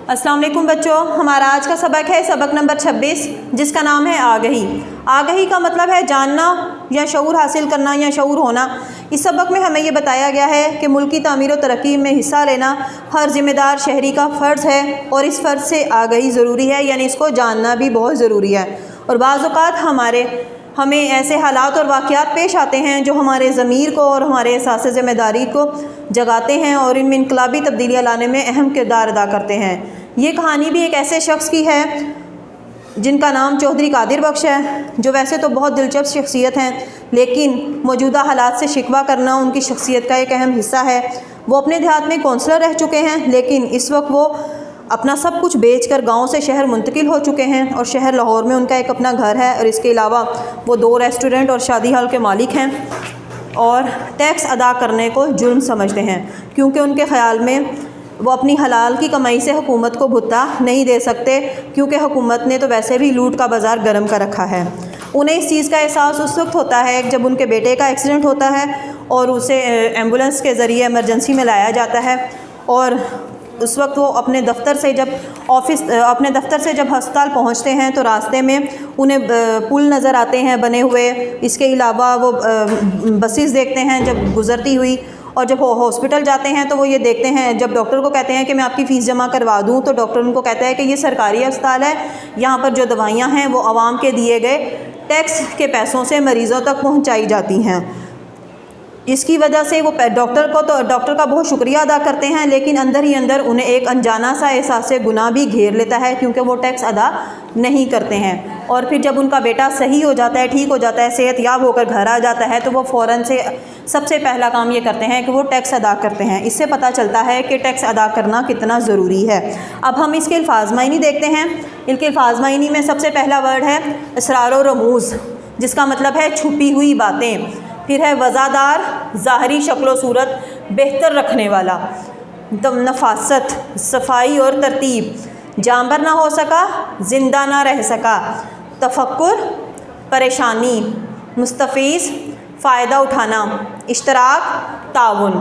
अस्सलाम वालेकुम बच्चों, हमारा आज का सबक है सबक नंबर 26, जिसका नाम है आगही। आगही का मतलब है जानना या शऊर हासिल करना या शऊर होना। इस सबक में हमें ये बताया गया है कि मुल्क की तामीर और तरक्की में हिस्सा लेना हर ज़िम्मेदार शहरी का फ़र्ज़ है और इस फ़र्ज़ से आगही ज़रूरी है, यानी इसको जानना भी बहुत ज़रूरी है। और बाज़ औक़ात हमें ऐसे हालात और वाक़यात पेश आते हैं जो हमारे ज़मीर को और हमारे एहसास ज़िम्मेदारी को जगाते हैं और इनमें इनकलाबी तब्दीलियाँ लाने में अहम किरदार अदा करते हैं। ये कहानी भी एक ऐसे शख्स की है जिनका नाम चौधरी कादिर बख्श है, जो वैसे तो बहुत दिलचस्प शख्सियत हैं, लेकिन मौजूदा हालात से शिकवा करना उनकी शख्सियत का एक अहम हिस्सा है। वो अपने देहात में कौंसलर रह चुके हैं, लेकिन इस वक्त वो अपना सब कुछ बेचकर गांव से शहर मुंतकिल हो चुके हैं और शहर लाहौर में उनका एक अपना घर है और इसके अलावा वो 2 रेस्टोरेंट और शादी हॉल के मालिक हैं और टैक्स अदा करने को जुर्म समझते हैं, क्योंकि उनके ख़्याल में वो अपनी हलाल की कमाई से हुकूमत को भुत्ता नहीं दे सकते, क्योंकि हुकूमत ने तो वैसे भी लूट का बाज़ार गर्म कर रखा है। उन्हें इस चीज़ का एहसास उस वक्त होता है जब उनके बेटे का एक्सीडेंट होता है और उसे एम्बुलेंस के ज़रिए एमरजेंसी में लाया जाता है। और उस वक्त वो अपने दफ्तर से जब हस्पताल पहुंचते हैं तो रास्ते में उन्हें पुल नज़र आते हैं बने हुए। इसके अलावा वो बसेस देखते हैं जब गुज़रती हुई, और जब वो हॉस्पिटल जाते हैं तो वो ये देखते हैं, जब डॉक्टर को कहते हैं कि मैं आपकी फ़ीस जमा करवा दूं, तो डॉक्टर उनको कहता है कि ये सरकारी अस्पताल है, यहाँ पर जो दवाइयाँ हैं वो आवाम के दिए गए टैक्स के पैसों से मरीज़ों तक पहुँचाई जाती हैं। इसकी वजह से वो डॉक्टर का बहुत शुक्रिया अदा करते हैं, लेकिन अंदर ही अंदर उन्हें एक अनजाना सा एहसास गुनाह भी घेर लेता है, क्योंकि वो टैक्स अदा नहीं करते हैं। और फिर जब उनका बेटा सही हो जाता है, ठीक हो जाता है, सेहतयाब होकर घर आ जाता है, तो वो फ़ौरन से सबसे पहला काम ये करते हैं कि वो टैक्स अदा करते हैं। इससे पता चलता है कि टैक्स अदा करना कितना ज़रूरी है। अब हम इसके अल्फाज मायनी देखते हैं। इनके अल्फाज मायनी में सबसे पहला वर्ड है इसरार व रमूज़, जिसका मतलब है छुपी हुई बातें। फिर है वज़ादार, ज़ाहरी शक्ल सूरत बेहतर रखने वाला। नफासत, सफाई और तरतीब। जानवर ना हो सका, ज़िंदा ना रह सका। तफक्कुर, परेशानी। मुस्तफ़ीज़, फ़ायदा उठाना। इश्तराक, ताउन।